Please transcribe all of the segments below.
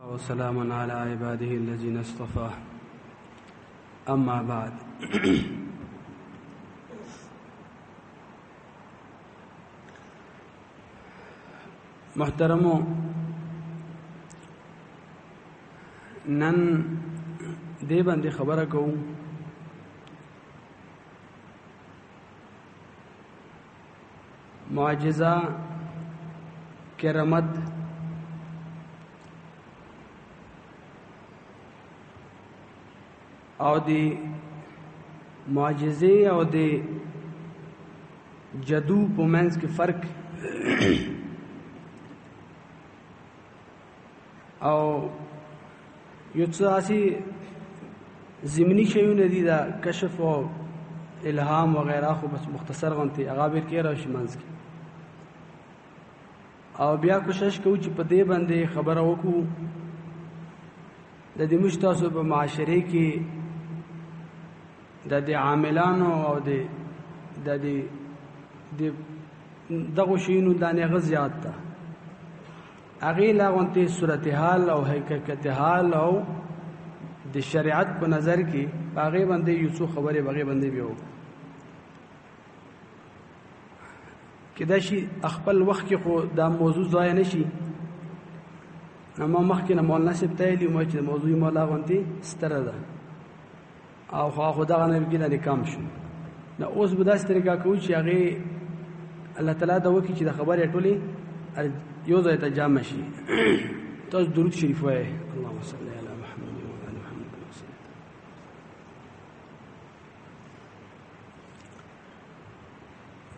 وسلام على عباده الذين اصطفى اما بعد. محترمو، نن دې باندې خبره کوم معجزه کرامت او دی معجزه او دی جادو په منځ کې فرق او یو څه اسی زمینی شیونه دي دا کشف او الهام وغیرہ خو بس مختصر غونتی هغه به کې راشي منځ کې او بیا کوشش کوو چې په دې باندې خبره وکړو د دې مشتاسو په معاشره کې د دې عاملانو او د دې دغه شینو دانه غزيات ته اغه لاغونته صورتحال او حقیقت حال او د شریعت په نظر کې باغې باندې یو څو خبره باغې باندې بیو کدا شي خپل وخت کې خو دا موضوع ځای نشي نو ما مخکې نه مول نسب تایلی مو چې موضوع مولا غونته ستره ده او خو دا نه کې نه کم شو نو اوس به داسې طریقه کوي چې هغه الله تعالی دا وکړي چې د خبرې ټولې یو ځای ته جمع شي. تاسو درود شریف وایي اللهم صل علی محمد و علی محمد وسلم.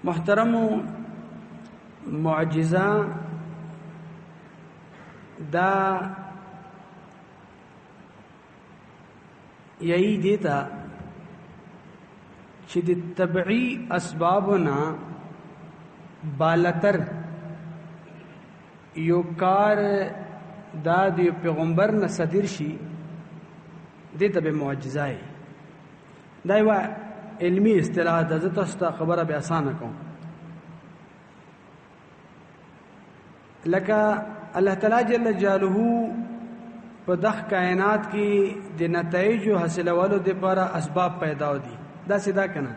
محترمو، معجزه دا یہی دیتا چې د طبعی اسبابنا بالتر یو کار دا د پیغمبر نه صدر شي دته به معجزه ای. دا یو علمی اصطلاح د زته خبره به اسانه کوم لکه الله تعالی جل جلاله په دغه کائنات کې د نتایج حاصلولو لپاره اسباب پیدا دي. دا سیدا کنه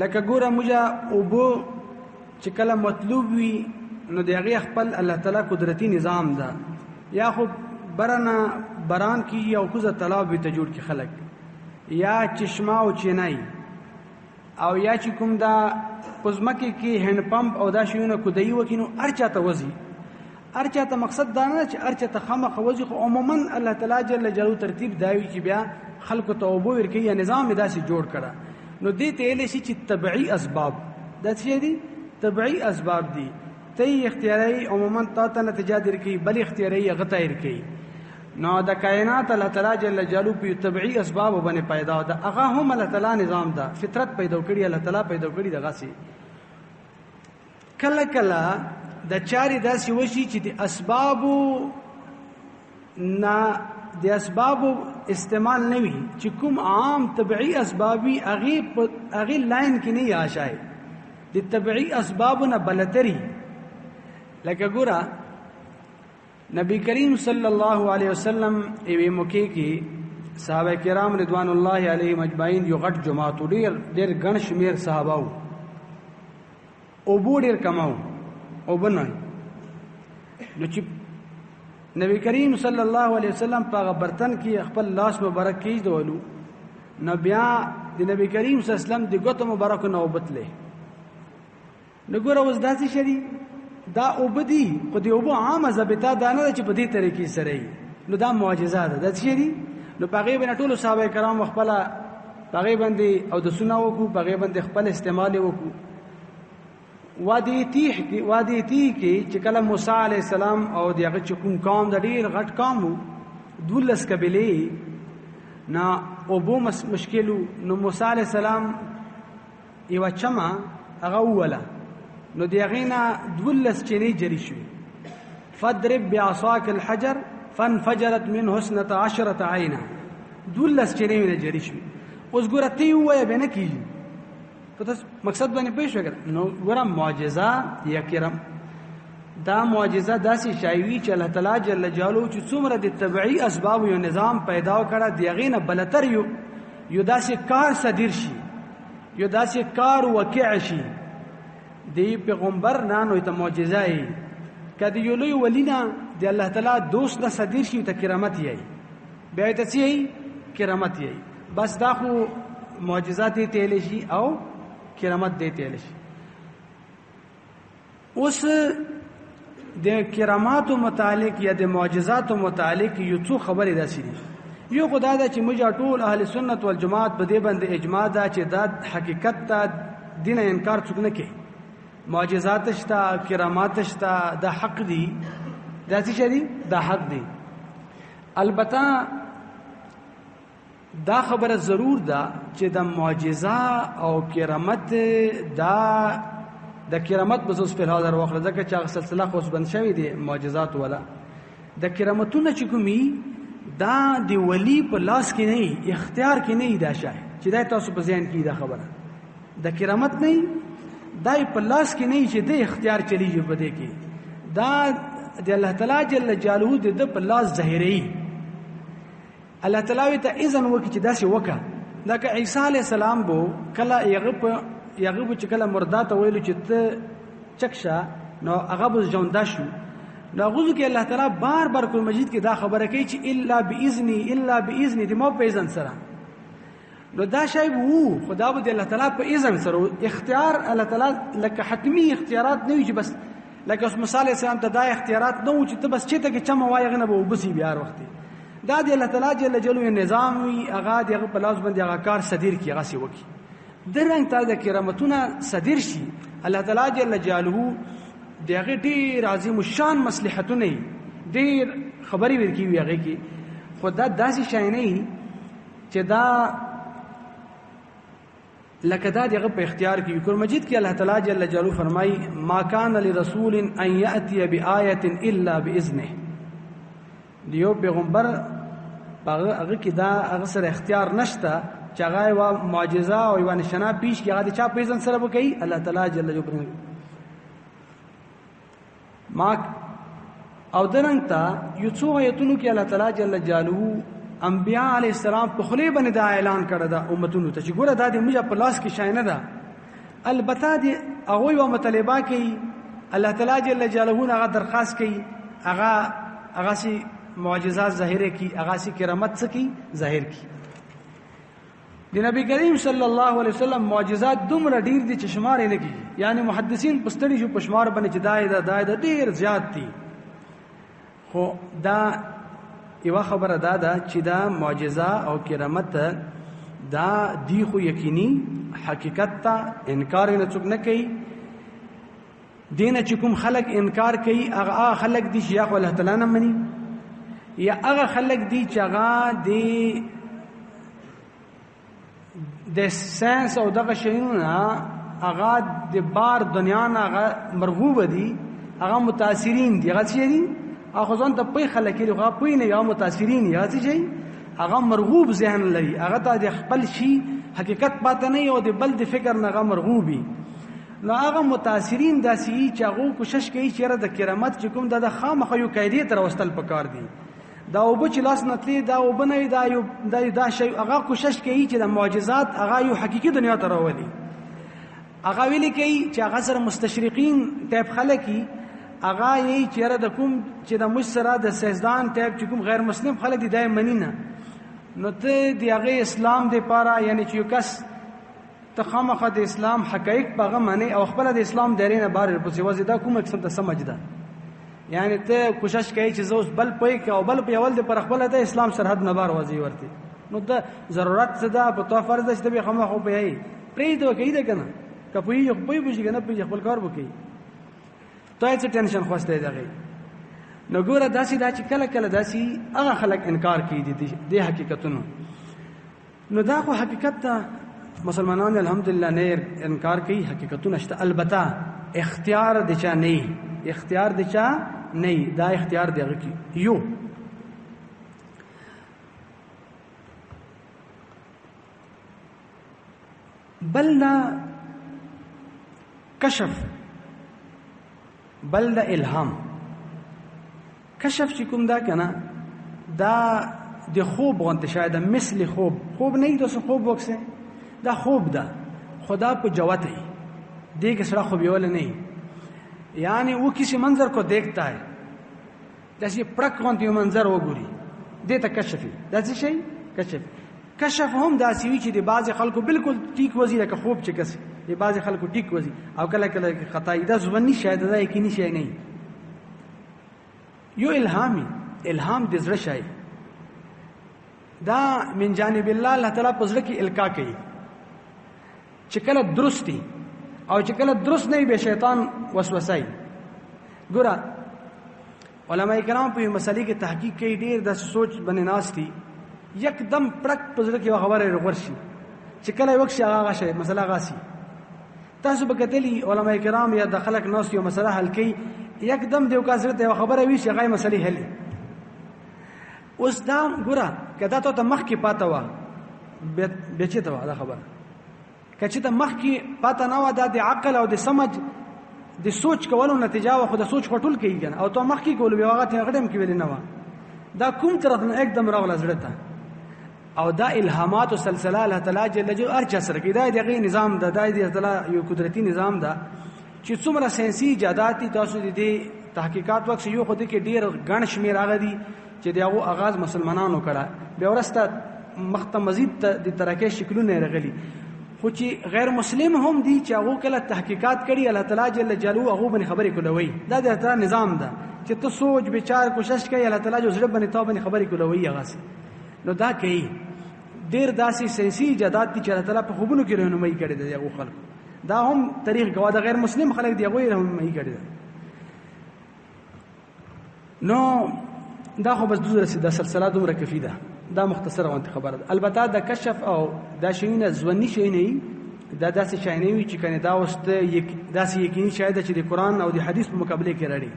لکه ګوره موږ او بو چې کله مطلوب وي نو د هغه خپل الله تعالی قدرتی نظام ده یا خو برنا بران کی یا کوزه تالاب ته جوړ کی خلق یا چشمه او چینای او یا چې کوم دا پزمکه کې هند پمپ او دا شیونه کودای وکینو ارچاته وزي ارچاته مقصد دا نه چې ارچاته خامخ وزي خو عموما الله تعالی جل جلاله ترتیب داوي چې بیا خلق توبه ورکی یا نظام داسې جوړ کړه نو دې ته له شي چې طبيعي اسباب د څه دي طبيعي اسباب دي ته اختیاري عموما ته نتیجه درکې بل اختیاري غته ورکی نو د کائنات الله تعالی جل جلاله په طبيعي اسباب باندې پیدا ده هغه هم الله تعالی نظام ده فطرت پیدا کړی الله تعالی پیدا کړی دغه سي کله کله د چاري داسې وشي چې د اسبابو نه د اسبابو استعمال نه وي چې کوم عام طبيعي اسبابي اغه لاین کې نه یاشای د طبيعي اسبابونه بلتري لکه ګورا نبی کریم صلی الله علیه وسلم ایوه موقع کې صحابه کرام رضوان الله علیهم اجمعین یو غټ جماعت ډیر غن شمیر صحابه او ډیر کماو او بنای نو چې نبی کریم صلی الله علیه وسلم په برتن کې خپل لاس مبارک کیږدولو نو بیا د نبی کریم صلی الله علیه وسلم د ګوت مبارک نوبت له نګور اوس داسې شری دا وبدي خو دی وبو عامه ضابطه دانه چې په دې طریقې سره نو دا معجزه ده د څه دي نو پغې باندې ټول صحابه کرام خپل پغې باندې او د سنو کو پغې باندې خپل استعمال وکړو وادي تیح کې چې کله موسی علی السلام او دغه چکم قوم د ډیر غټ قوم دولس قبیله نا او بو مشکلو نو موسی علی السلام یو چما هغه ولا نو دیغینا دولس چنی جری شو فضرب بعصاك الحجر فانفجرت منه 12 عینا دولس چنی نه جری شو اوس ګورته وای به نه کیږي پس مقصد باندې پېښ وکړ نو ګورم معجزه یا کرم دا معجزه داسې شایوي چې الله تعالی جل جلاله چې څومره د طبيعي اسباب یو نظام پیدا کړه دیغې نه بلتر یو داسې کار صدر شي، یو داسې کار وقع شي دی پیغمبر نه نو ته معجزه ای کدی یو لوی ولینا دی الله تعالی دوست نه صدر شي ته کرامت یې بیا ته سی کرامت یې بس دا خو معجزات ته لشي او کرامت دی ته لشي. اوس د کرامات متعلق یا د معجزات متعلق یو څو خبرې داسې دي. یو خدای دا چې موږ ټول اهل سنت والجماعت په دې باندې اجماع ده چې دا حقیقت ته دین انکار څوک نه کوي. معجزات شته، کرامات شته، دا حق دي، دا څه دي؟ دا حق دي. البته دا خبره ضرور ده چې د معجزه او کرامت دا د کرامت بزوس په حاضر واخله ځکه چې سلسله خو بند شوی دي معجزات ولا د کرامتونه چې کومي دا دی ولی په لاس کې نه اختیار کې نه دا شای چې دا تاسو په ذهن کې دا خبره د کرامت نه دای په لاس کې نه چې د اختیار چلیږي په دې کې دا د الله تعالی جل جلاله د په لاس ظاهري الله تعالی ته اذن وکړي چې دا شی وکړه. لکه عیسی علی السلام بو کله یغه چې کله مردات ویلو چې ته چکشه نو هغه بز ژوند شو نو غوږ کې الله تعالی بار بار قرآن مجید کې دا خبره کوي چې الا باذن دې مو په اذن سره نو دا شی وو خدا به الله تعالی په اذن سره اختیار الله تعالی لکه حتمی اختیارات نه وي چې بس لکه اوس مثال اسلام ته دا اختیارات نه و چې ته بس چته کې چم وایغه نه به وبسي بیا وخت دا دی الله تعالی جل جلاله نظام وي هغه دغه په لاس باندې هغه کار صدر کی هغه سی وکي درنګ تا د کرامتونه صدر شي الله تعالی جل جلاله دغه ډیر عظیم الشان مصلحتونه ډیر خبري ورکی وي هغه کې خدا داسې شای نه چې دا لکه دا دغه په اختیار کې قرآن مجید کې الله تعالی جل جلاله فرمایي ما کان لرسول ان یاتی بآیه الا باذنه دیو پیغمبر هغه کې دا هغه سره اختیار نشته چې هغه وا معجزه او یو نشانه پیش کې هغه چا په ځن سره وکړي الله تعالی جل جلاله ما او درنګ تا یو څو آیتونو کې الله تعالی جل جلاله انبیاء علی السلام په خلی باندې دا اعلان کړی دا امتونو ته چې ګوره دا د موږ په لاس کې شای نه ده البته دی هغه یو مطالبه کوي الله تعالی جل جلاله هغه درخواست کوي هغه سي معجزات ظاهره کی هغه سي کرامت سکی ظاهر کی د نبی کریم صلی الله علیه وسلم معجزات دومره ډیر دي چې شمار نه کیږي یعنی محدثین پستړي شو پشمار باندې چې دای ډیر زیات دي خو دا یو خبره ده چې دا معجزه او کرامت دا دی خو یقیني حقیقت ته انکار نه څوک نه کوي دینه چې کوم خلق انکار کوي هغه خلق دي چې الله تعالی نه مني یا هغه خلق دي چې هغه دی د ساينس او دغه شیونه هغه د بار دنیا نه هغه مرغوب دي هغه متاثرین دي هغه څه دي هغه ځان ته په خلک کې هغه پوی نه یا متاثرین یا څه شي هغه مرغوب ذهن لري هغه ته د خپل شي حقیقت پاتې نه او د بل د فکر نه هغه مرغوبي نو هغه متاثرین داسي چې هغه کوشش کوي چې د کرامت چې کوم د خامخ یو قاعده تر وستل پکار دي دا وب چې لاس نتلی دا وبنه دا شی هغه کوشش کوي چې د معجزات هغه یو حقيقي دنیا ته راولي هغه ویلي کوي چې هغه سره مستشرقین ټیپ خلکې هغه یې چې د کوم چې د مشسره د سیزدان ټیپ چې کوم غیر مسلم خلک دي دای منینه نو ته دی هغه اسلام دی پاره یعنی چې یو کس تخامخه د اسلام حقایق پغه معنی او خپل د اسلام درینه بار په سیوازي دا کوم قسم ته سمجھده یعنی ته کوشش کوي چې زوس بل پوي او بل په اول د پر خپل د اسلام سرحد نه بار وځي ورته نو د ضرورت څه ده په تو فرض ده چې به خامخ خو به هي پرې ته کوي ده کنه کپوی یو پوي بشي کنه په خپل کار وکي ته څه ټینشن خوسته دی نو ګوره داسې دا چې کله کله داسې هغه خلک انکار کوي د حقیقتونو نو دا خو حقیقت ته مسلمانان الحمدلله نه انکار کوي حقیقتونه شته البته اختیار د چا نه اختیار د چا نه دا اختیار دیغه کی یو بلنا کشف بل د الهام. کشف چې کوم دا کنه دا د خوب غونته شاید مثل خوب نه دوسه خوب وکسه دا خوب ده خدا په جوته دیکھ سڑا خوبی والا نہیں، یعنی وہ کسی منظر کو دیکھتا ہے جیسے پڑک غونتی منظر وہ گوری دیتا کشفی داسی شئی کشف هم داسی وی چې د بعض خلکو بالکل ټیک وزي لکه خوب چې کس د بعض خلکو ټیک وزي او کله کله خطا دا ځونی شاید دا یقیني شي نه یو الهام د زړه شای دا من جانب الله تعالی په زړه کې القا کوي چې کله درستی او چې کله درست نه به شیطان وسوسه ګوره علماء کرام په مسلې کې تحقیق کوي ډیر د سوچ باندې ناشتي یکدم پړک پزړه کې خبره ورشي چې کله وخت هغه شي مسله غاسي تاسو به کتلی علماء کرام یا د خلک ناس یو مسله حل کوي یکدم دیو کا سره خبره وی شي هغه مسلې حل اوس دا ګوره کدا ته مخ کې پاته و بچته و دا خبره کچې ته مخ کې پاته نه و د عقل او د سمج د سوچ کولو نتیجه و خو د سوچ خټول کیږي او ته مخ کې کول به هغه ته غډم کې ویل نه و دا کوم طرف نه एकदम راغله زړه ته او دا الهامات او سلسله الله تعالی جل جلاله ارچا سره کې دا دغه نظام د دای تعالی یو قدرتی نظام دا چې څومره ساينسي ایجادات تاسو دي تحقیقات وکړي یو خو دې کې ډیر غن شمیر هغه دي چې دغه آغاز مسلمانانو کړه به ورسته مخته مزید د ترکه شکلونه رغلي خو چې غیر مسلم هم دي چې هغه کله تحقیقات کړي الله تعالی جل جلاله هغه باندې خبرې کولوي دا د تعالی نظام ده چې ته سوچ بچار کوشش کوي الله تعالی جو زړه باندې توبه باندې خبرې کولوي هغه سي نو دا کوي ډیر داسې ساينسي ایجادات دي چې الله تعالی په خوبونو کې رهنمایي کړي دي هغه خلک دا هم طریق غوا د غیر مسلم خلک دی هغه رهنمایي کړي نو دا خو بس دوره سي د سلسله دومره کفي ده دا مختصره غونډه خبره ده البته د کشف او دا شینه ځونی شي نه دا داسې شي نه وي چې کنه دا واست یک داسې یقیني شاید چې د قران او د حدیث په مقابله کې راړي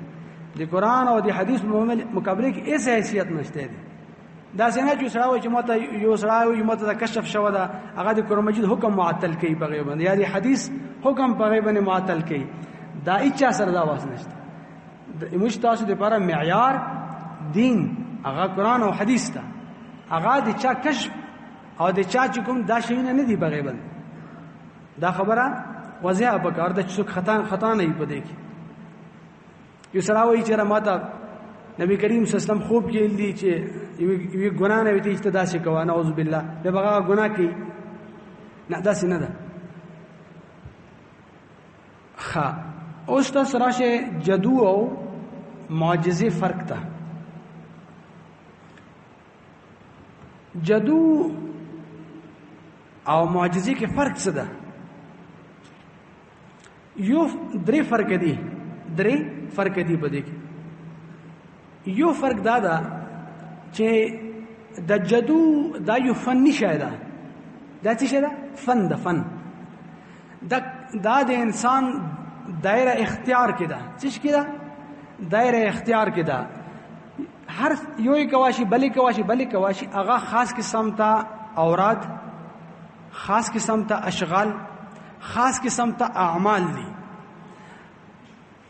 د قران او د حدیث په مقابله کې هیڅ حیثیت نشته دي دا څنګه چې سره وي چې ماته یو سره وي ماته د کشف شو دا هغه د قران مجید حکم معطل کوي په غیبه یا د حدیث حکم په غیبه معطل کوي دا هیڅ سره دا واس نشته د مشتاش د لپاره معیار دین هغه قران او حدیث ته هغه د چا کشف او د چا چې کوم دا شي نه دی په غیبه دا خبره واضحه په کار د څوک خطا نه پدې کې یو سره وایي چې ماته نبی کریم صلی الله علیه وسلم خوب کې دي چې یو ګناه نه وي ته داسې کوه نعوذ بالله به هغه ګناه کوي نه داسې نه ده ښه اوس تاسو راشه جادو او معجزې فرق ته جادو او معجزې کې فرق څه ده یو درې فرق دي په دې کې یو فرق دا ده چې د جادو دا یو فني شی ده دا څه شی ده فن دا د انسان دایره اختیار کې ده څه کې ده دایره اختیار کې ده هر یوې کواشي بلې کواشي هغه خاص قسم ته اوراد خاص قسم ته اشغال خاص قسم ته اعمال دي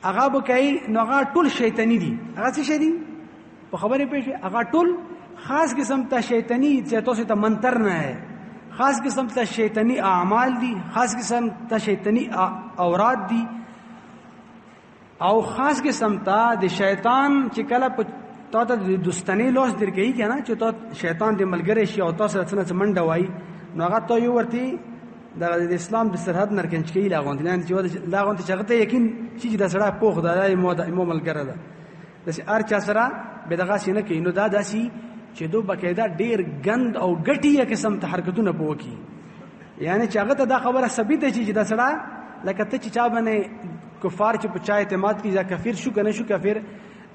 هغه به کوي نو هغه ټول شیطانی دي هغه څه شي دي په خبرې پېښه هغه ټول خاص قسم ته شیطانی چې تاسو ته منتر نه ہے خاص قسم ته شیطانی اعمال دي خاص قسم ته شیطانی اوراد دي او خاص قسم ته د شیطان چې کله په تاسو د دوستانه لوس درګي کنه چې تاسو شیطان د ملګری شي او تاسو څنګه منډه وای نو هغه ته یو ورتي د اسلام د سرحد نرکنچ کې لاغوندلان چې لاغوند چې هغه ته یقین چې د سره پوخ د مو ملګری ده داسې ار چا سره به دغه سینه کې نو دا داسي چې دوه بقاعده ډیر غند او غټیه قسم ته حرکتونه پوکي یعنی چې هغه ته دا خبره ثابت چې د سره لکه ته چې چا باندې کفار چې په چا اعتماد کی ځکه کافر شو کنه شو کافر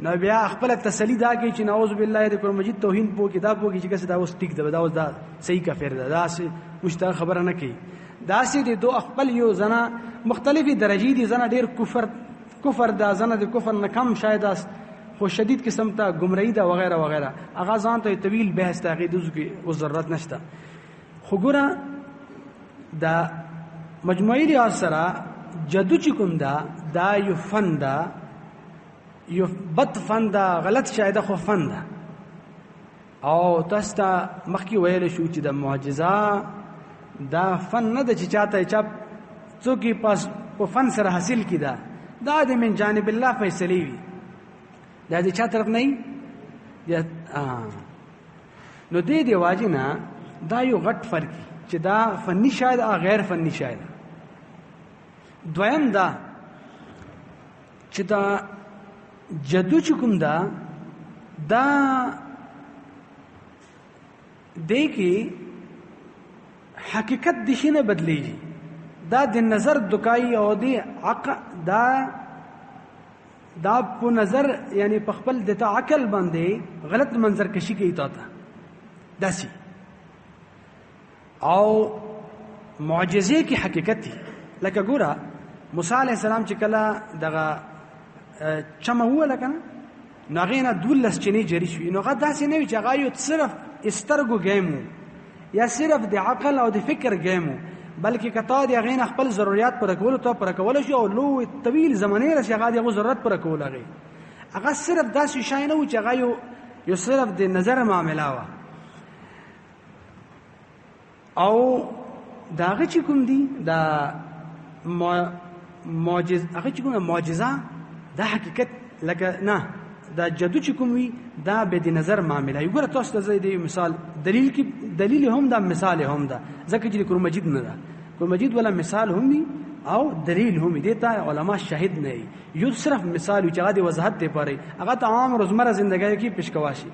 نو بیا خپل تسلی دا کوي چې نعوذ بالله د قرآن مجید توهین پوکي دا پوکي چې کس دا اوس ټیک ده دا اوس دا صحیح کافر ده دا مشتاق خبره نه کوي دا سي دي دوه خپل یو زنه مختلفي درجې دي زنه ډیر کفر دا زنه د کفر نه کم شاید خو شدید قسم ته گمراهی ده وغیرہ وغیرہ هغه ځان ته طویل بحث ته د کې او ضرورت نشته خو ګوره دا مجموعي ریاض سره جادو چې کوم دا یو فن ده یو بد فن ده، غلط شاید خو فن ده. او تاسو ته مخکې ویل شو چې د معجزه دا فن نه ده چې چاته چا څوک یې په فن سره حاصل کړي، دا د من جانب الله فیصلې وي، دا د چا طرف نه وي. نو دې وجې نه دا یو غټ فرق دی چې دا فني شاید او غیر فني شاید. دویم دا چې دا جادو چې کوم دا دې کې حقیقت د شي نه بدلیږي، دا د نظر دکای او د عقل دا په نظر یعنی په خپل د عقل باندې غلط منظر کشي کوي تا داسي. او معجزې کې حقیقت دی. لکه ګوره موسی علیه السلام چې کله دغه چمه وله کنه نو هغې نه 12 چینې جري شوي، نو هغه داسې نه وي چې هغه یو صرف سترګو ګیم و یا صرف د عقل او د فکر ګیم و، بلکې که تا د هغې نه خپل ضرورت پوره کولو ته پوره کولی شو او لوی طویل زمانې رسي هغه د هغو ضرورت پوره کول. هغه صرف داسې شی نه و چې هغه یو صرف د نظر معامله وه. او دا هغه چې کوم دي دا هغه چې کوم معجزه دا حقیقت لکه نه دا جادو چې کوم وي دا به د نظر معامله وي. ګوره تاسو ته زه د مثال دلیل هم دا مثال هم دا ځکه چې قرآن مجید نه ده، قرآن مجید ولا مثال هم وي او دلیل هم دي ته علما شاهد نه وي. یو صرف مثال چې هغه د وضاحت لپاره هغه ته عام روزمره زندګۍ کې پیش کواشي،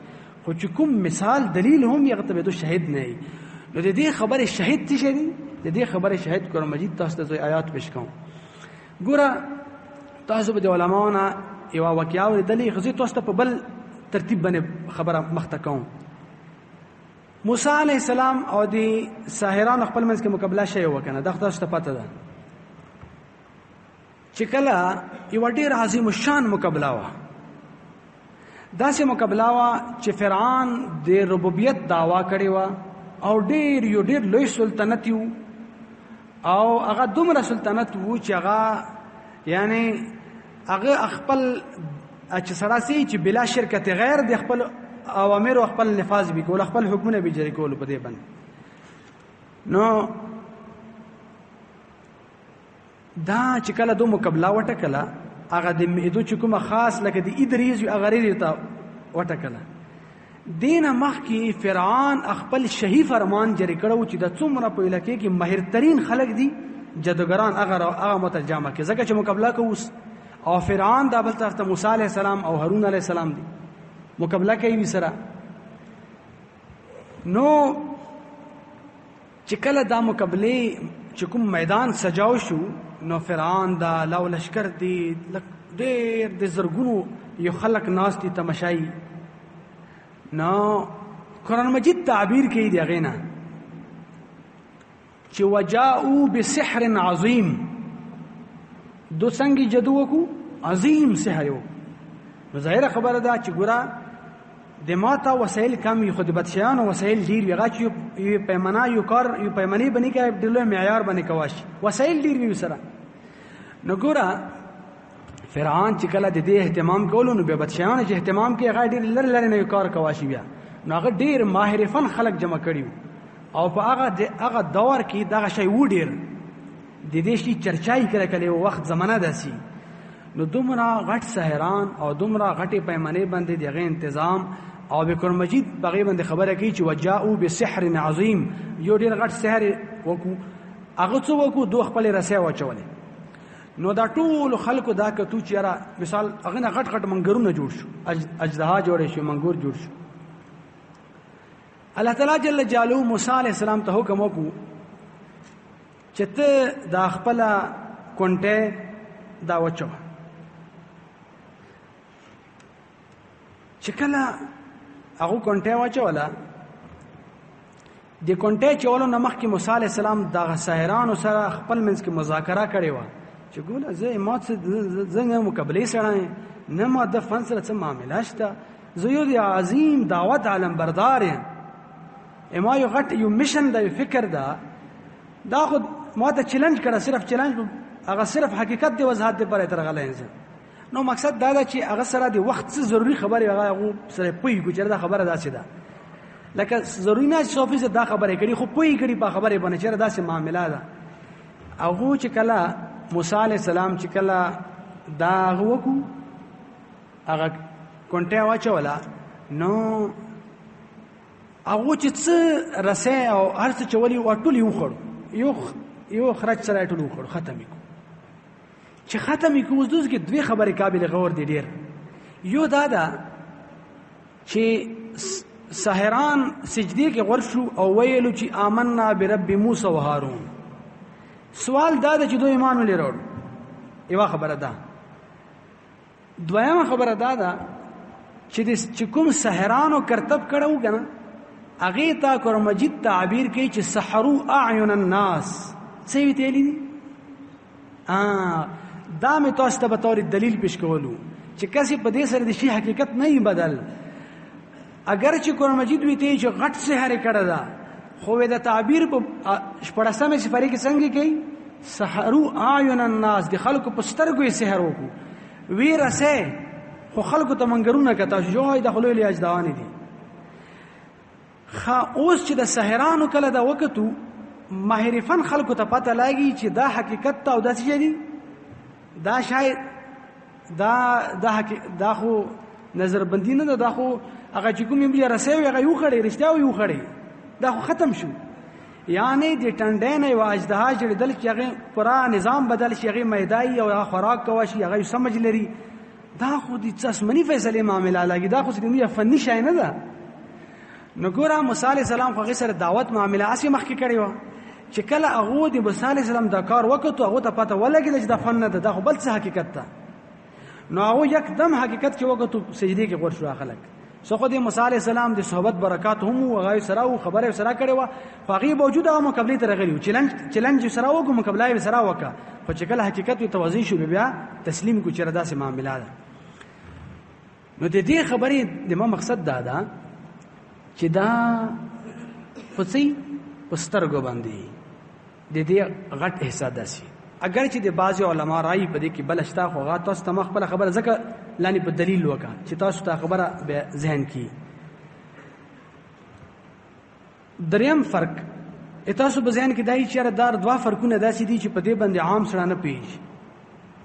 خو چې کوم مثال دلیل هم یې هغه ته به شاهد نه وي. نو د دې خبره شاهد څه شي دي؟ د دې خبره شاهد قرآن مجید تاسو ته آیات پیش کوم. ګوره تاسو به د علماو نه یو واقعه اورېدلې، خو زه تاسو ته په بل ترتیب باندې خبره مخته کوم. موسی علیه السلام او د ساحرانو خپل منځ کې مقابله شوې وه که نه، دا تاسو ته پته ده چې کله یوه ډېر عظیم الشان مقابله وه. داسې مقابله وه چې فرعون د ربوبیت دعوا کړې وه او ډېر لوی سلطنت و، او هغه دومره سلطنت و چې هغه یعنی هغه خپل چې سړی سي چې بلا شرکت غیر د خپل اوامر او خپل نفاذ به کول، خپل حکمونه به جاری کول په دې باندې. نو دا چې کله دو مقابله وټکله هغه د معدو چې کومه خاص لکه د ادریز وي هغه ریزې ته وټکله. دینه مخکې فرعون خپل شهي فرمان جاری کړی و چې د څومره په علاقې کې ماهرترین خلک دي جادوګران هغه مترجمه کې، ځکه چې مقابله کوو او فرعون دا بل طرف ته موسی علیه السلام او هارون علیه السلام دي مقابله کوي سره. نو چې کله دا مقابله چې کوم میدان سجاو شو نو فرعون دا لو لشکر دی ډېر د زرګونو یو خلک ناست دي تماشایي. نو قرآن مجید تعبیر کوي د هغې نه چې وجاءوا بسحر عظیم، دو څنګه جادو وکړو عظیم سحر یو. نو ظاهره خبره ده چې ګوره د ماته وسایل کم وي خو د بدشیانو وسایل ډېر وي. هغه چې یو پیمانه یو پیمانې به نه کوي ډېر لوی معیار باندې کواشي، وسایل ډېر وي سره. نو ګوره فرعون چې کله د دې اهتمام کولو نو بیا بدشیانو چې اهتمام کوي هغه ډېر لرې نه یو کار کواشي بیا. نو هغه ډېر ماهر فن خلک جمع کړي او په هغه دور کې دغه شی و ډېر د دې شي چرچای کړی وخت زمانه داسي. نو دومره غټ ساحران او دومره غټې پیمانې باندې د هغې تنظیم او د قرآن مجید په هغې باندې خبره کوي چې وجاءوا بسحر عظیم، یو ډېر غټ سحر وکړو. هغه څه وکړو؟ دو خپلې رسۍ واچولې. نو دا ټولو خلکو دا کتو چې یاره مثال هغې نه غټ منګرونه جوړ شو، اجدها جوړې شو، منګور جوړ شو. الله تعالی جل جلاله موسی علیه السلام ته حکم وکړو چې ته دا خپله کونټۍ دا وچوه. چې کله هغه کونټۍ واچوله د کونټۍ چولو نه مخکې موسی علیه السلام دغه ساحرانو سره خپل منځ کې مذاکره کړې وه چې ګوره زه نه مقابلې سړی نه ما د فن سره څه معامله شته، زه یو د عظیم دعوت علم بردار یم، ما یو غټ یو میشن ده، یو فکر ده، دا خو ما ته چیلنج کړه، صرف چیلنج هغه صرف حقیقت دی وضاحت دی پر تر غلې انسان نو مقصد دا چې هغه سره د وخت څه ضروری خبره هغه سره پوي چې دا خبره داسې ده لکه ضروری نه 100% دا خبره کړي خو پوي کړي په خبره باندې چې داسې معاملات ده هغه چې کله موسی علی السلام چې کله دا وکړو هغه کونټه واچولا نو هغه چې څه رسې او هر څه چولي وټول یو خړ یو خرج سره ټول وخړ ختم کو چې ختم کو اوس دوی کې دوه خبرې قابل غور دي ډیر یو دا چې سحران سجدي کې ورشو او ویلو چې آمنا برب موسی و هارون سوال دا چې دوی ایمان ولرول یو خبره ده دویمه خبره ده چې کوم سحرانو کرتب کړو کنه هغه تا قرآن مجید تعبیر کوي چې سحروا اعین الناس څه ویلي دي دا مې تاسو ته به تور دلیل پیش کولو چې کسي په دې سره د شی حقیقت نه بدل اگر چې قرآن مجید وی ته چې غټ سحر کړه دا خو د تعبیر په 14مې سفری کې څنګه کوي سحروا اعین الناس د خلکو په سترګو یې سحر وکړو وی رسه خو خلکو ته منګرونه کته جوړ د خلوی اجداوان دي اوس چې د سحرانو کله دا وکتو ماهرفن خلکو ته پته لاګي چې دا حقیقت ته او د څه دي دا شاید دا خو نظر بندي نه دا خو هغه چې کوم یې رسوي هغه یو خړې رښتیا یو خړې دا خو ختم شو یعنی د ټنډې نه واجدها چې دل کې هغه پورا نظام بدل شي هغه میدای او خوراک کوي شي هغه سمجھ لري دا خو د څسمنی فیصله معاملې لاګي دا خو د فني شای نه ده نو ګوره موسی علیہ السلام خو سره دعوت معاملې اسی مخکې کړی و چې کله هغه د موسی علیہ السلام دا کار وکړو هغه ته پته ولګی چې دا فن نه ده دا خو بل څه حقیقت ده نو هغه یکدم حقیقت کې وکړو سجدي کې ور شو خلک سو خو د موسی علیہ السلام د صحبت برکات هم او هغه سره او خبره سره کړی و فقې موجود هغه مقابله ته راغلی چیلنج سره وګو مقابله سره وکړه خو چې کله حقیقت توازی شو بیا تسلیم کو چیرې داسې معاملات نو د دې خبرې د ما مقصد دا ده چې دا خصي پسترګو باندې د دې غټ احساس داسي اگر چې د بعض علما راي په دې کې بلشتا خو غا تاسو ته خپل خبره ځکه لانی په دلیل وکا چې تاسو ته خبره به ذهن کې دریم فرق تاسو په ذهن کې دای چې دار دوا فرقونه داسي دي چې په دې باندې عام سره نه پیش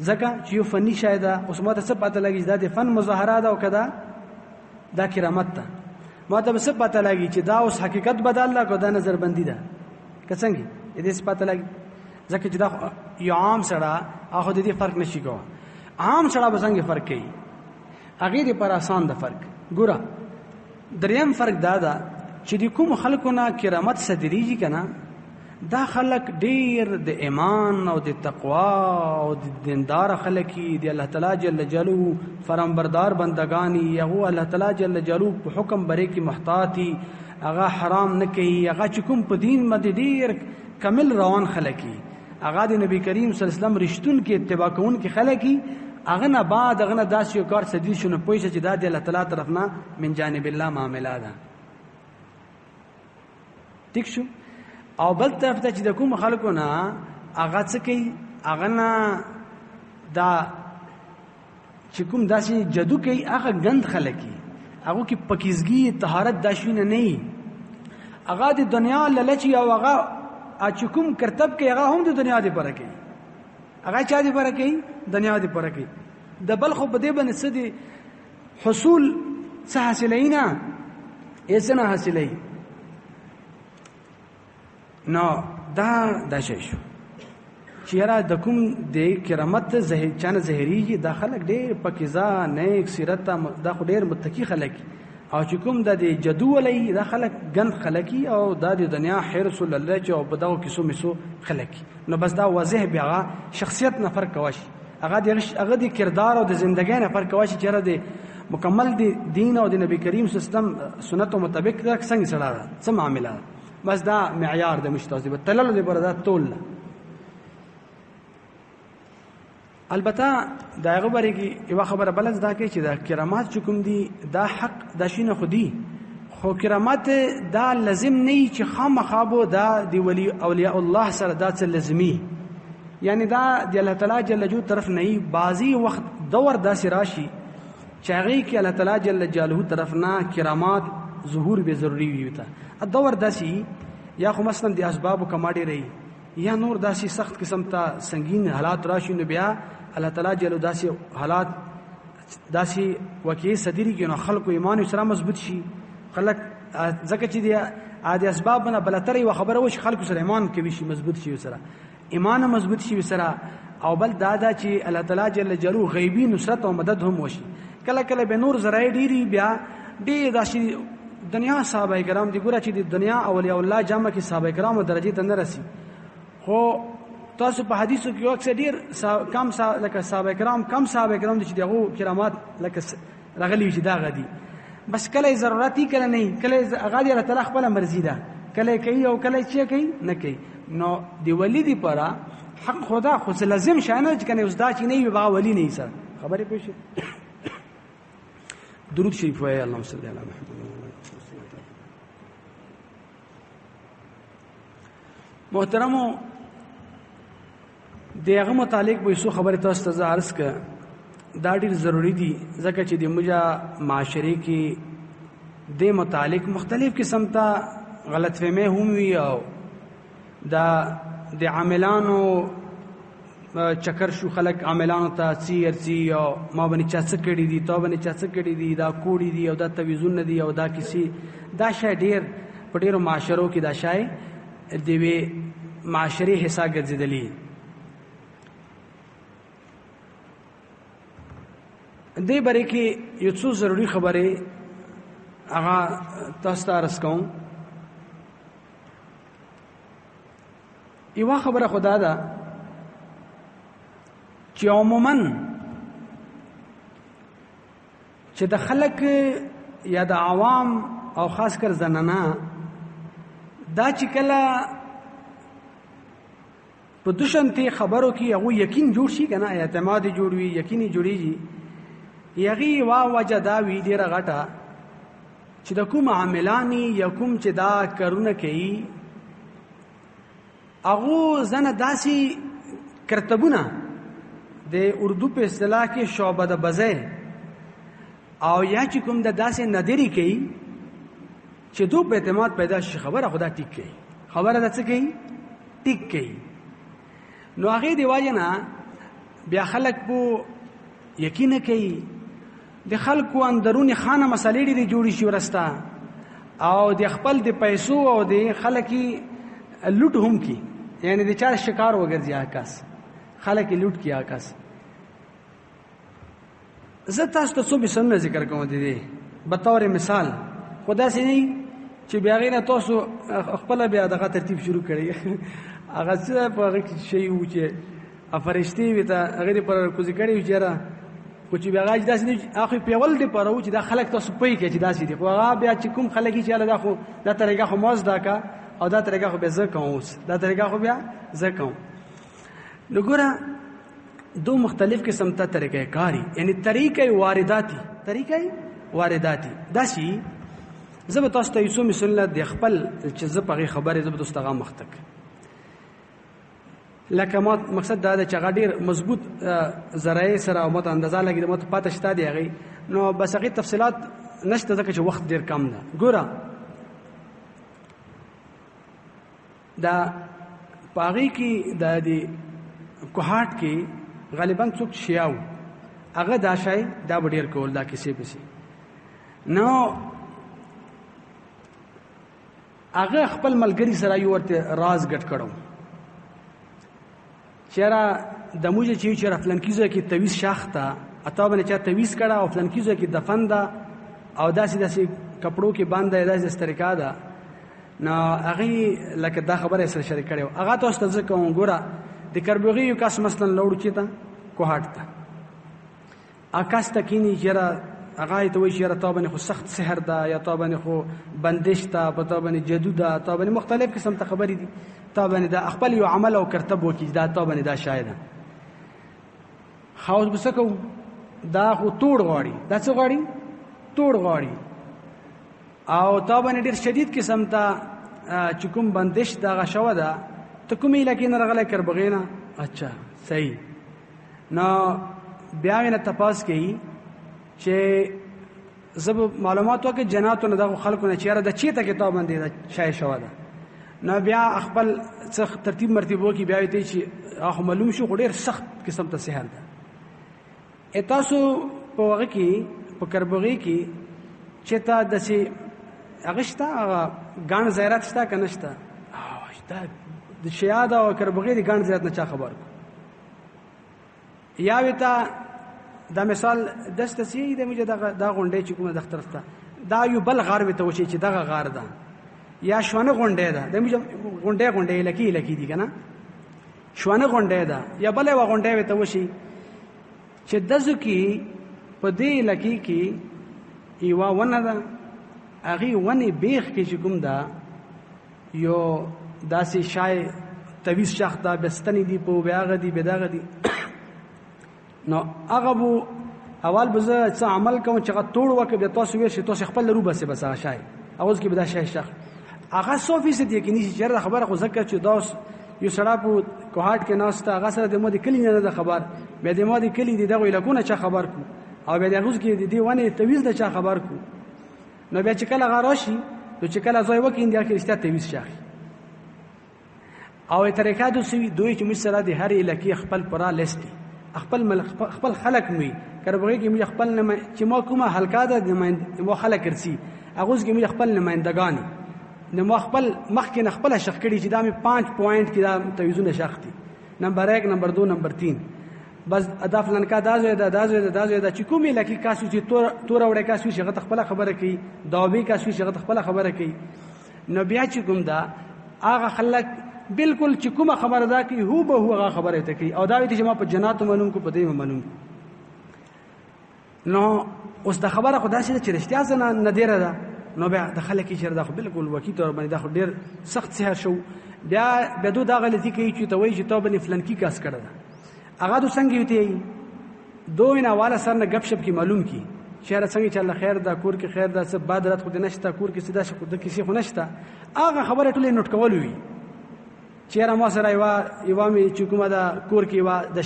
ځکه چې یو فني شاید اوس ماته څه پته لګي چې د فن مظاهره ده او کدا دا کرامت ده ماته څه پته لګي چې دا اوس حقیقت بدل لا کو دا نظر بندي ده کڅنګ دې څه پته لګي ځکه چې دا یو عام سره هغه د دې فرق نشي کوه عام سره به څنګه فرق کوي هغه دې پر آسان ده فرق ګوره دریم فرق دا ده چې د کوم خلکو نه کرامت صدریږي کنه دا خلق ډیر د ایمان او د تقوا او د دیندار خلک دی الله تعالی جل جلاله فرمانبردار بندگانی هغه الله تعالی جل جلاله په حکم بری کې محتاطي هغه حرام نه کوي هغه چې کوم په دین باندې ډیر کامل روان خلکی هغه د نبی کریم صلی الله علیه وسلم رښتون کې اتباع کوون کې خلکی هغه نه بعد هغه نه داسې یو کار صدیق شونه پوښتنه چې د الله تعالی طرف نه من جانب الله معاملات ده ٹھیک شو او بل طرف ته چې د کوم خلکو نه هغه څه کوي هغه نه دا چې کوم داسې جادو کوي هغه غند خلکی هغه کې پکیزګي طهارت داشونه نه هغه د دنیا لالچي او هغه چې کوم کرتب کوي هغه هم د دنیا دی پر کوي هغه چا دی پر کوي دنیا دی پر کوي د بل خو په دې باندې څه دي حصول څه حاصلینا ایسه نه حاصلای نو دا شي شو چې را د کوم د کرامت زهیر چانه زهري د خلک ډېر پکیزا نیک سیرت دا خو ډېر متقی خلک او چې کوم د جدو ولې د خلک ګن خلکی او د دنیا حرص الله چې او بداو کیسو مسو خلکی نو بس دا واضح بیا شخصیت نه فرق کوي هغه د کردار او د ژوندۍ نه فرق کوي چې را د مکمل د دین او د نبی کریم سیستم سنت مطابق څنګه سره څه معاملات بس دا معیار د مشتاز دی تلل دی برادات تول البته دا غبره کې یو خبره بلز دا کې چې دا کرامات چې کوم دي دا حق د شینه خودي خو کرامات دا لازم نه چې خامخابو دا دی ولی اولیاء الله سره دا څه لازمي یعنی دا د الله تعالی جل جلاله طرف نه بعضی وخت دور داسې راشي چې هغه کې الله تعالی جل جلاله طرف نه کرامات ظهور به ضروری وي تا دور داسې یا خو مثلا د اسباب کماډي رہی یا نور داسې سخت قسم ته سنگین حالات راشي نو بیا الله تعالی جل داسې حالات داسې وکي صدری کې نو خلکو ایمان سره مضبوط شي خلک ځکه چې د عادي اسباب نه بلتري و خبره وش خلکو سره ایمان کوي شي مضبوط شي سره ایمان مضبوط شي سره او بل دادا چې الله تعالی جل جلاله غیبی نصرت او مدد هم وشي کله کله به نور زرای ډیری بیا دې داسې دنیا صحابه کرام دي ګوره چې د دنیا اولیاء الله جامه کې صحابه کرام درجه ته نه رسي خو تاسو په حدیثو کې اکثر ډیر کم لکه صحابه کرام کم صحابه کرام دي چې دغه کرامات لکه رغلی چې دا غدي بس کله ضرورتي کله نه کله غادي الله تعالی خپل مرزي ده کله کوي او کله چې کوي نه کوي نو دی ولی دی پرا حق خدا خو لازم شانه چې کنه اوس دا چې نه وي با ولی نه سره خبرې پېښه درود شریف وای اللهم صل علی محمد محترمو دغه متعلق به څه خبره تاسو ته عرض ک دا ډیر ضروری دي ځکه چې د موجا معاشري کې د متعلق مختلف قسم ته غلط فهمي هم وي او دا د عاملانو چکر شو خلک عاملانو ته سي او ما باندې چا څه کړی دي تا باندې چا څه کړی دي دا کوړی دي او دا تویزون دي او دا کسی دا شای ډیر په ډیرو معاشرو کې دا شای د وی معاشري حصہ ګرځیدلی دې باره کې یو څو ضروری خبره هغه تاسو ته عرض کوم یو خبره خدا ده چې عموما چې د خلک یا د عوام او خاص کر زنانه دا چې کله په دوشنتي خبرو کې هغه یقین جوړ شي کنه اعتماد جوړ وي یقیني جوړیږي یغي وجه دا وی ډیره غټه چې د کوم عاملانی یا کوم چې دا کارونه کوي هغه زنه داسي کرتبونه د اردو په اصطلاح کې شعبه د بزه او یا چې کوم د داسې نادری کوي چې دو په اعتماد پیدا شي خبره خدا ټیک کوي خبره د څه کوي ټیک کوي نو هغه دی واجنه بیا خلک په یقین کوي د خلکو اندرونی خانه مسالې دي جوړی شي ورستا او د خپل د پیسو او د خلکی لوټ هم کی یعنی د چا شکار وګرځي آکاس خلک لوټ کی آکاس زه تاسو ته څو مثالونه ذکر کوم دي به تور مثال خدا سي نه چې بیا غینه تاسو خپل بیا دغه ترتیب شروع کړئ هغه څه په هغه کې شی و چې افرشتي وي ته هغه پر کوزي کړی وچاره خو چې بیا غاج داسې نه اخو پیول دی پر و چې دا خلک تاسو پوي کې چې داسې دي خو هغه بیا چې کوم خلک چې الله دا خو دا طریقه خو موز دا کا او دا طریقه خو به زه کوم اوس دا طریقه خو بیا زه کوم نو ګوره دو مختلف قسم ته طریقې کاری یعنی طریقې وارداتی داسي زه تاسو ته یو مثال د خپل چې زه په خبره زه تاسو ته مختک لکه مقصد دا چې غډیر مضبوط ذرایع سره او مت اندازه لګي مت پاتې شته دی غي نو بس هغه تفصيلات نشته ځکه چې وخت ډیر کم ده ګوره دا پاغي کې د دې کوهات کې غالبا څوک شیاو هغه دا شای دا ډیر کول دا کیسه بسی نو هغه خپل ملګری سره یو ورته راز ګټ کړو چیرې د موجه چې فلان کیزه کې تویز شاخته اته باندې چا تویز کړه او فلان کیزه کې دفن ده او داسې کپړو کې باندې داسې طریقه ده نو هغه لکه دا خبره سره شریک کړو هغه تاسو ته ځکه ګوره د کربوغي یو کس مثلا لوړ چیتا کوهات ته اکاس تکینی چیرې هغه ته وایي چې تابانه خو سخت سحر ده یا تابانه خو بندش ده په تابانه جادو ده تابانه مختلف قسم ته خبرې دي تابانه دا خپل یو عمل او کرتب وکي دا تابانه دا شاید خاوس بسکو دا خو توړ غاړي دا څه غاړي توړ غاړي او تابانه ډیر شدید قسم ته چې کوم بندش دا غشوه ده ته کومې لکه نه رغله کر بغینا اچھا صحیح. نو بیا وینه تپاس کوي چې زب معلومات وکړي جناتو نه دغه خلکو نه چیرې د چیته کتاب باندې دا شای شو ده. نو بیا خپل څخ ترتیب مرتبو کې بیا ویته چې هغه معلوم شو ډېر سخت قسم ته سحر ده. تاسو په وګه کې په کربوغي کې چې تا د سي اغشتا غان زیارت شتا کنهشتا دا د شیاد او کربوغي د غان زیارت نه چا خبر کو یا وتا دا مثال دسته سي د مجه دا غونډه چې کومه د اخترسته دا یو بل غار وته وشي چې دغه غار ده یا شونه غونډه ده د مجه غونډه لکی دي کنه شونه غونډه ده یا بل و غونډه وته وشي چې دزو کې په دې لکی کې ایوا ونه ده اغي ونی بیخ کې چې کوم دا یو داسې شای تویز شخ دا بستنی دی په بیاغه دی بداغه دی نو هغه بو اول بزه څه عمل کوم چې غټوړ وکړي به تاسو ویل شي تاسو خپل رو بس هغه شای اوس کې بدا شای شخ هغه 100% یقیني چې خبره خو ذکر چې دا یو سړی په کوهاټ کې ناشته هغه سره د مو د کلی نه خبر به د مو د کلی دی دغه لکونه چا خبر کو او به دغه کې دی ونه تویز د چا خبر کو نو بیا چې کله غراشي نو چې کله ځای وکین دی کې استاد تویز شاخي او طریقه دوی چې مشره د هر الکی خپل پرا لستی خپل خلق می کربوغي کې می خپل نه چې ما کومه حلقه ده مو خلق کرسي اغوز کې می خپل نمائندگان نو ما خپل مخ کې خپل شخ کړي چې دا می 5 پوینټ کې دا تویزونه شختی نمبر 1 نمبر 2 نمبر 3 بس اضاف لنکا دازو دا چې کومه لکی کاسو چې تور وړه کاسو چې غته خپل خبره کوي داوی کاسو چې غته خپل خبره کوي نو بیا چې کوم دا هغه خلک بالکل چې کومه خبره ده کوي هو به هغه خبره ته کوي او دا وی چې ما په جنات منوم کو په دې منوم نو اوس د خبره خدا سره چې رښتیا زنه ندیره ده نو بیا د خلک چې دا خو بالکل وکیل تور باندې دا خو ډیر سخت سحر شو بیا بدو دا غلطي کوي چې ته وایي چې ته باندې فلان کی کاس کړه هغه د څنګه وتی دوه نه والا سره نه غب شپ کی معلوم کی شهر څنګه چې الله خیر دا کور کې خیر دا څه بادرات خو نشته کور کې سیدا شو د کسی خو نشته هغه خبره ټولې نوٹ کول وی چیرې ما سره یو می چې کومه دا کور کې وا د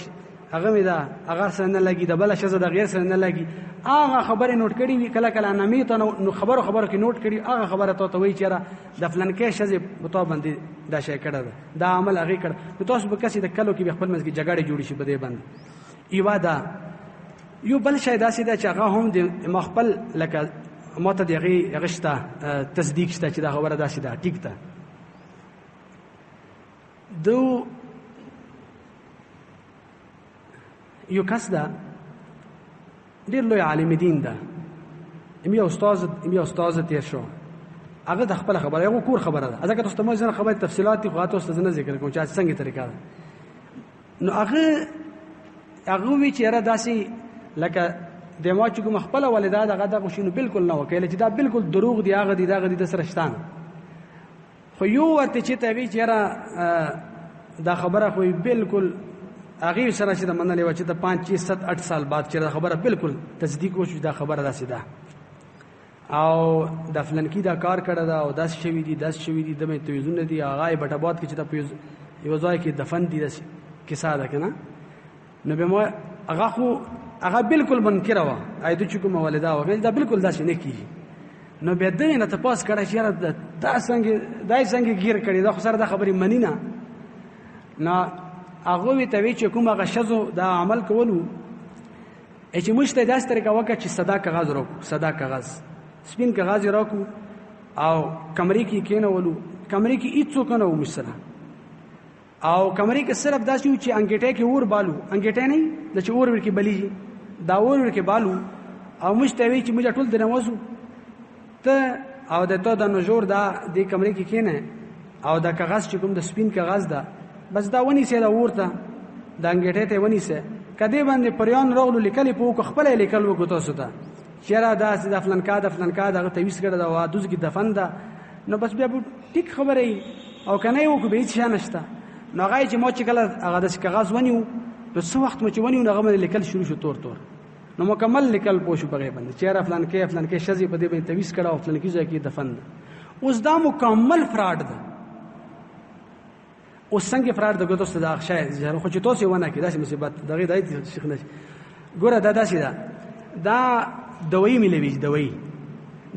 هغه می دا هغه سره نه لګي د بل شزه د غیر سره نه لګي هغه خبره نوٹ کړي وی کله کله نه می ته نو خبره کې نوٹ کړي هغه خبره ته وی چیرې د فلان کې شزه بتو باندې دا شی کړه دا عمل هغه کړ نو تاسو به کسي د کلو کې خپل مزګي جګړه جوړی شي بده باندې ایوا دا یو بل شی داسې دا چې هغه هم د مخبل لکه ماته دغه غشته تصدیق شته چې دا خبره داسې ده ټیک ده دو یو کس ده ډېر لوی عالم دین ده امي استاد تیر شو هغه د خپل خبره یو کور خبره ده ځکه تاسو ته مو ځنه خبره تفصيلات خو تاسو ته نه ذکر کوم چې څنګه طریقه ده نو هغه وی چې را داسي لکه د ما چې کوم خپل والدا دغه د غشینو بالکل نه وکړي چې دا بالکل دروغ دی هغه دی دغه د سرشتان خو یو ورته چې ته وی چې را دا خبره خو بالکل هغه سره چې د منلې و چې د 5 7 8 سال بعد چې دا خبره بالکل تصدیق وشو دا خبره داسې ده او د فلان کی دا کار کړه دا او 10 شوی دي د مې تویزونه دي هغه بټاباد کې چې د یو ځای کې دفن دي داسې کیسه ده کنه نو به مو هغه بالکل منکر و ایدو چې کوم والدا و دا بالکل داسې نه کیږي نو به دې نه تاسو کړه چې دا څنګه گیر کړي دا خو سره د خبرې منی نه نو هغه وی ته چې کوم هغه شزو دا عمل کولو چې مشته داس طریقه وکړه چې صدا کاغذ سپین کاغذ راکو او کمرې کې کېنولو کمرې کې هیڅ کنه و مشره او کمرې کې صرف داسې و چې انګټه کې اور بالو انګټه نه د چې اور ورکی بلیږي دا اور ورکی بالو او مشته وی چې موږ ټول درنوسو ته او د تو د نجور دا د کمرې کې کېنه او دا کاغذ چې کوم د سپین کاغذ دا بس دا ونی سه دا ورته د انګټه ته ونی سه کدی باندې پریان رغلو لیکل په خپل لیکل وکړو تاسو ته چیرې دا د فلان کا دغه تویس کړه دا وادوز کې دفن ده نو بس بیا ټیک خبره او کنه یو کو به هیڅ نشته نو هغه چې مو چې کله هغه د کاغذ ونیو نو څو وخت مو چې ونیو هغه باندې لیکل شروع شو تور نو مکمل لیکل پوښو په باندې چیرې فلان کې شزي په دې باندې تویس کړه او فلان کې ځای کې دفن ده اوس دا مکمل فراډ ده اوس څنګه فرار د ګوتو ست دا شاید خو چې تاسو ونه کې داسې مصیبت دغه دایته شیخ نشي ګوره دا داسې دا دوی ملوي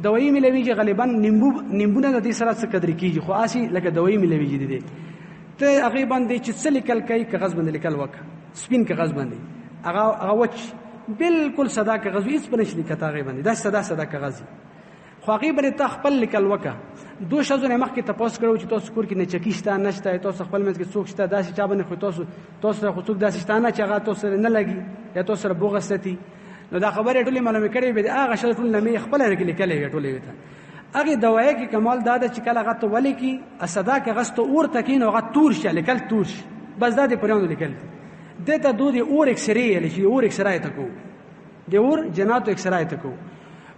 دوی ملوي چې غالبا نیمبونه د دې سره څه قدر کیږي خو آسی لکه دوی ملوي دي ته هغه باندې چې څه لیکل کوي کاغذ باندې لیکل وک سپین کاغذ باندې هغه وچ بالکل صدا کاغذ هیڅ پنځ لیکتا هغه باندې دا صدا کاغذ خو هغه باندې ته خپل لیکل وک دوه شزونه مخکې تاسو کړو چې تاسو کور کې نه چکیشته نشته تاسو خپل منځ کې څوک شته داسې چا باندې خو تاسو خو څوک داسې شته نه چې هغه تاسو نه لګي یا تاسو سره بوغستي نو دا خبره ټولې معلومه کړې به هغه شل ټول نه خپل لیکلې ټولې وته هغه دوای کې کمال دا چې کله هغه ته ولي کې صدا کاغذ ته اور تکین او هغه تور شي لیکل تور شي بس دا دې پرېونه لیکل دته دوی اور اکسرې لشي اور اکسرای تکو د اور جناتو اکسرای تکو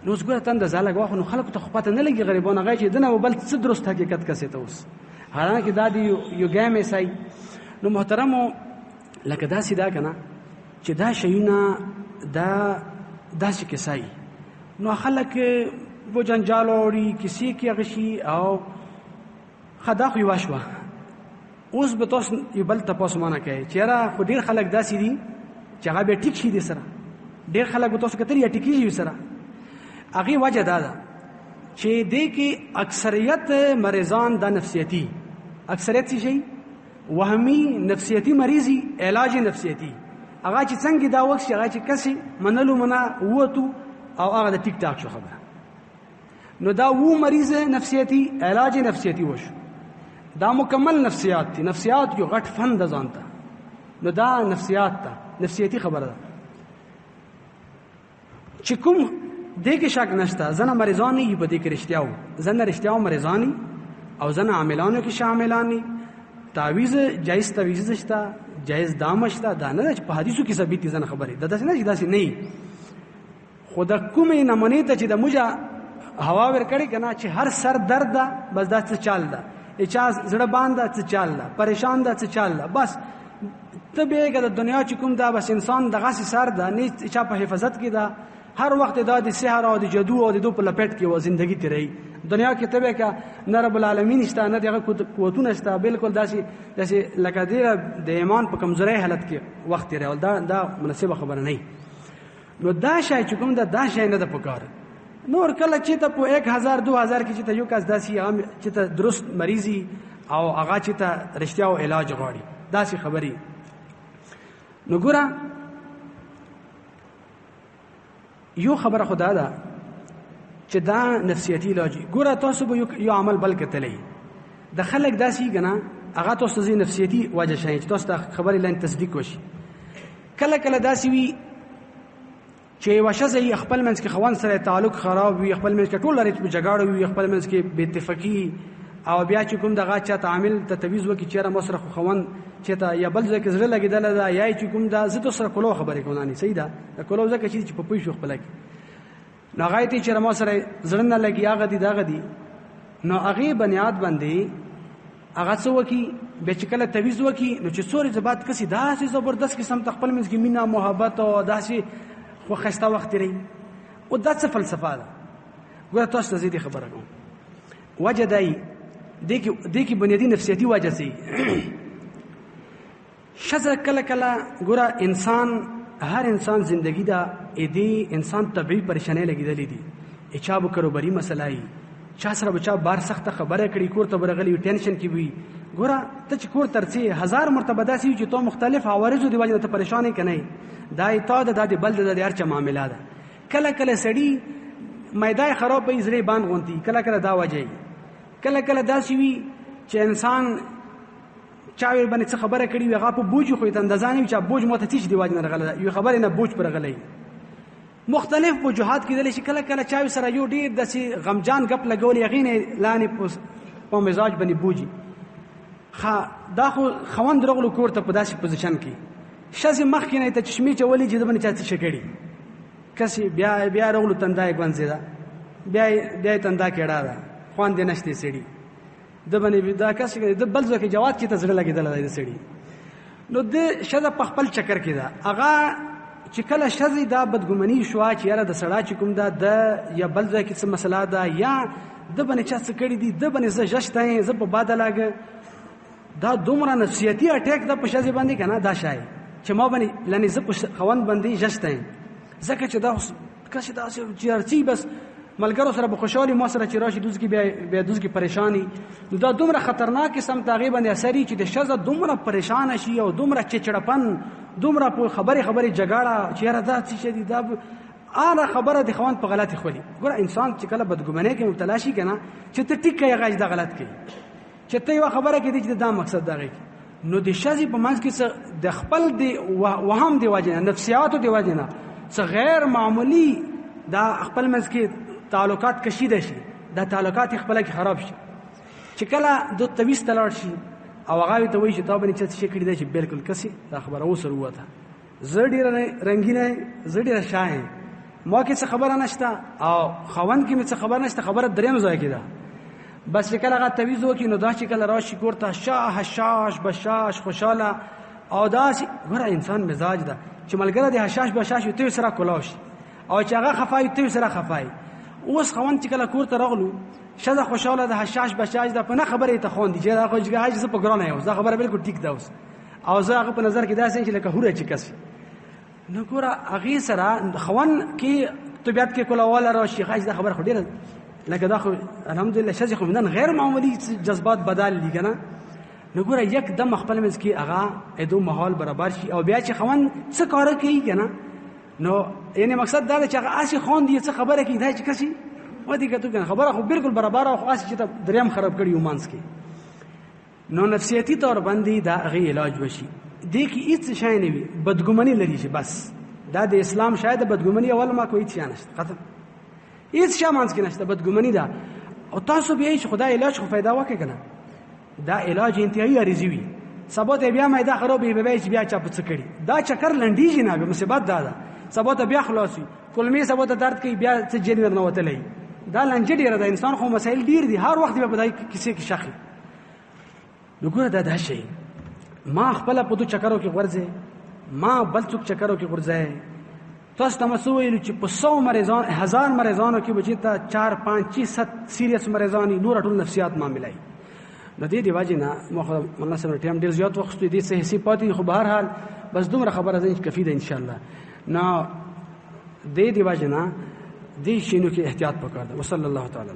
نو څنګه تند زاله غواخ نو خلکو ته خپته نه لګي غریبونه غي چې دنه بل څه درست حقیقت کسه ته اوس حالانکه دا دی یو ګامې سای نو محترمو لکه دا سیدا کنه چې دا شیونه دا داسې کسای نو خلک و جنجال اوري کسی کې غشي او خدا خو یواشوا اوس به تاسو یو بل تاسو مانه کوي چیرې خو ډیر خلک داسې دي چې هغه به ټیک شي دي سره ډیر خلک به تاسو کتري ټیکي شي سره هغه وجه دا ده چې دې کې اکثریت مریضان د نفسیتی اکثریت شي وهمي نفسیتی مریضي علاج نفسیتی هغه چې څنګه دا وخت هغه چې کسي منلو منا وته او هغه د ټیک ټاک شو خبره نو دا وو مریض نفسیتی علاج نفسیتی وشو دا مکمل نفسیات دي نفسیات یو غټ فن د ځانته نو دا نفسیات ته نفسیتی خبره ده چې کوم دې کې شک نشته زنه مریضانی په دې کې رښتیاو زنه رښتیاو مریضانی او زنه عاملانو کې شاملانی تعویذ جایز تعویذ شته جایز دام شته دا نه چې په حدیثو کې ثابت دي زنه خبره ده داسې نه چې داسې نه خدا کومې نمونه ته چې د موجه هوا ور کړی کنه چې هر سر درد ده بس دا څه چال ده اچا زړه باندې څه چال ده پریشان ده څه چال ده بس ته به د دنیا چې کوم دا بس انسان دغه سر ده نه اچا په حفاظت کې ده هر وخت دا د سحر او د جادو او د دو په لپټ کې و ژوندۍ تیری دنیا کې تبه کا نه رب العالمین شته نه دغه قوتونه شته بالکل داسې لکه د ایمان په کمزوري حالت کې وخت تیری ول دا مناسبه خبره نه نو دا شای چې کوم دا شای نه د پکار نور کله چې ته په 1000 2000 کې چې ته یو کس داسي عام چې ته درست مریضي او هغه چې ته رښتیا او علاج غواړي داسي خبري نو ګوره یو خبره خدا ده چې دا نفسیتی علاج ګوره تاسو به یو عمل بل کتلې د خلک داسي کنه هغه تاسو زی نفسیتی وجه شای چې تاسو خبرې لاندې تصدیق وشي کله داسي وي چې وشزه خپل منځ کې خوان سره تعلق خراب وي خپل منځ کې ټول لري په جګړه وي خپل منځ کې بے اتفاقی او بیا چې کوم دغه چا تعامل ته تعویذ وکي چې را مسره خوان چې ته یا بل ځکه زړه لګیدل دا یا چې کوم دا زه تاسو سره کولو خبرې کوونانی صحیح ده کولو ځکه چې په پوي شو خپل کې نو هغه ته چې را مسره زړه نه لګي هغه دي دغه دي نو هغه بنیاد باندې هغه څو وکي به چې کله تعویذ وکي نو چې سوري زبات کسي داسې زبردست قسم خپل منځ کې مینا محبت او داسې خو خسته وخت لري او دا څه فلسفه ده ګوره تاسو ته زیاتې خبره کوم وجه دی دې کې بنیادی نفسیتی وجه سي شذ کله ګوره انسان هر انسان زندگی دا دې انسان طبيعي پریشانه لګیدلې دي اچا به کاروباري مسله ای چا سره بچا بار سخت خبره کړي کور ته برغلی ټینشن کی وي ګوره ته چې کور ترڅي 1000 مرتبه داسي چې تو مختلف عوارض دی وجه ته پریشانی کني دا ایتاد د بلد د هر چا معاملات کله سړی میدان خراب به زری باندې غونتی کله دا وجه کله داسي وي چې انسان چاوي باندې څه خبره کړي وي هغه په بوج خو ته اندازانه چې بوج مو ته تیش دی وجه نه غلطه یو خبره نه بوج پر غلې مختلف وجوهات کېدل شي کله چاوي سره یو ډیر د غمجان غپ لګول یقین لانی په مزاج باندې بوجي دا خو خوند رغلو کور ته په داسې پوزیشن کې شزه مخ کې نه ته چشمه چولې چې د باندې چاته شکړي کسي بیا رغلو تندای ګونځي دا بیا تندا کېړه دا خوان دې نشته سړي د باندې دا کسي د بل ځکه جواد کې تزړه لګیدل دی سړي نو د شزه په خپل چکر کې دا هغه چې کله شزه دا بدګمنی شو چې یاره د سړا چې کوم دا د یا بل ځکه څه مسله ده یا د باندې چا څه کړی دي د باندې زه جشته زه په باده لاګ دا دومره نفسیاتي اٹیک د پښه باندې کنه دا شای چې ما باندې لنی ز په خوند باندې جشته زکه چې دا کښ دا چیرچی بس ملګرو سره په خوشحالي ما سره چې راشي دوز کې بیا دوز کې پریشانی نو دا دومره خطرناک قسم تقریبا اثرې چې د شزه دومره پریشان شي او دومره چچړپن دومره په خبري جګړه چیرې دا څه دي دا انا خبره د خوان په غلطي خولي ګور انسان چې کله بدګمانه کې مبتلا شي کنه چې ته ټیک کې غاښ دا غلط کوي چې ته یو خبره کې دي چې دا مقصد دا غي نو د شزي په منځ کې د خپل دی وهم دی واجنه نفسیاتو دی واجنه څه غیر معمولی دا خپل منځ کې تعلقات کشیده شي دا تعلقات خپل کې خراب شي چې کله د تويست تلار شي او هغه ته وایي چې تا باندې چې کړی دی چې بالکل کسي دا خبره اوسره وته زړی رنگینه زړی شاه ما کې څه خبره نشته او خوند کې څه خبره نشته خبره دریم ځای کې ده بس چې کله هغه تویز وکړي نو دا چې کله راشي کوړه شاه حشاش بشاش خوشاله او دا ګوره انسان مزاج ده چې ملګری د حشاش بشاش ته سره کولاش او چې هغه خفای ته سره خفای اوس خوند چې کله کوړه راغلو شزه خوشاله ده حشاش بشاش ده په نه خبره ته خوند دي چې دا خوږه حاجه په ګرانه یو دا خبره بالکل ټیک ده اوس او زه هغه په نظر کې دا سې چې لکه هوره چې کس نو ګوره هغه سره خوان کې طبيعت کې کولاواله راشي حاجه دا خبره خو ډیره لکه دا خو الحمدلله شزه خو نن غیر معمولی جذبات بدل دي کنه نو ګوره یک دم خپل مز کې هغه ادو ماحول برابر شي او بیا چې خوان څه کار کوي کنه نو یعنی مقصد دا چې هغه اسی خون دي څه خبره کوي دا چې کسي ودی کته کنه خبره خو بالکل برابر او اسی چې دریم خراب کړي ومانس کې نو نفسیاتی طور باندې دا غي علاج وشي دې کې هیڅ شای نه وي بدګمنی لري شي بس دا د اسلام شاید بدګمنی اول ما کوئی څه نشته ختم هیڅ شامانس کې نشته بدګمنی دا او تاسو به هیڅ خدای علاج خو फायदा وکړي کنه دا علاج انتهایی عارضی وي سبا ته بیا مې دا خرابې به بیا چا پڅ کړي دا چکر لنډیږي نه به مصیبت دا سبا ته بیا خلاصي کلمې سبا ته درد کوي بیا څه جن ورنه وتلې دا لنډی ډیر دا انسان خو مسائل ډیر دي هر وخت به بدای کسی کې شخي وګوره دا شی ما خپل په تو چکرو کې ورځه ما بل څوک چکرو کې ورځه تاسو ته مسویل چې په 100 مریضان 1000 مریضانو کې بچی ته 4 5 6 7 سیریس مریضانی نور ټول نفسیات معاملای د دې دی واجنه مخه الله سره ټیم ډیر زیات وخت دې سه حساب پاتې خو بهر حال بس دومره خبره ده چې کفی ده ان شاء الله نو دې دی واجنه دې شینو کې احتیاط وکړه وصلی الله تعالی